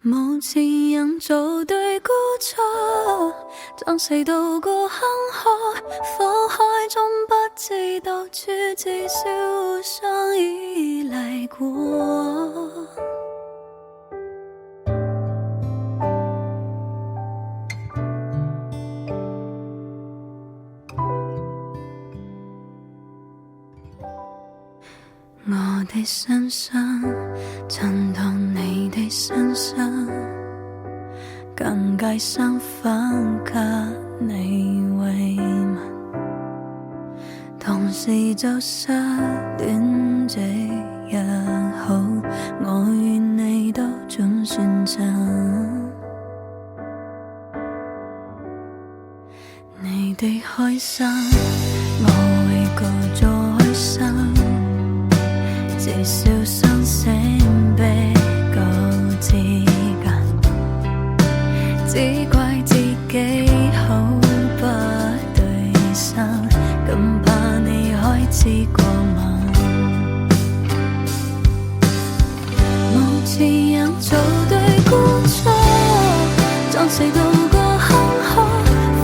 無前人做對孤錯，將誰渡過坎坷，火海中不知道處，至少互相依賴過。我的身上襯托你的身上，更計身份給你慰問，同時就失戀這一好，我與你都總算真。你的開心我會故作開心，至少心聲比較接近，只怪自己好不對心，更怕你開始過敏。無前人做對孤錯，將誰渡過坎坷，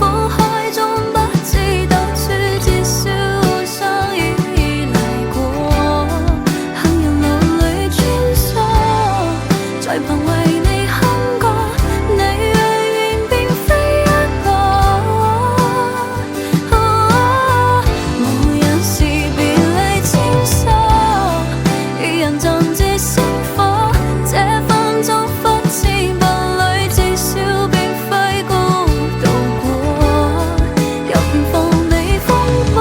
火海中不知道處，至少互相依賴過。行人路裏穿梭，在旁為你哼歌，你永遠並非一個。無人時別離千索，二人暫借星火，這分鐘忽似步履，至少並非孤獨過。又平放你風波，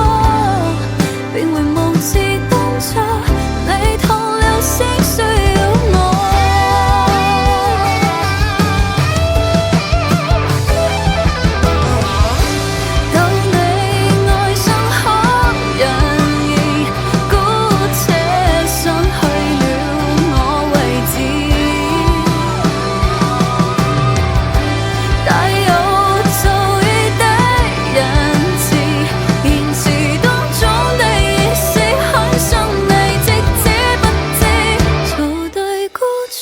便回望似當初，你痛了先需要我。當你愛上可人兒，姑且失去了我位置，帶有造詣的人士，現時當中的意思很想你，即知不知做對孤錯，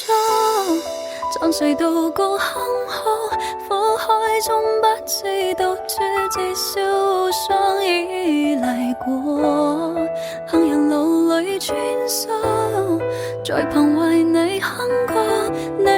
將誰渡過坎坷，火海中不知道處，至少互相依賴過。行人路裏穿梭，在旁為你哼歌，你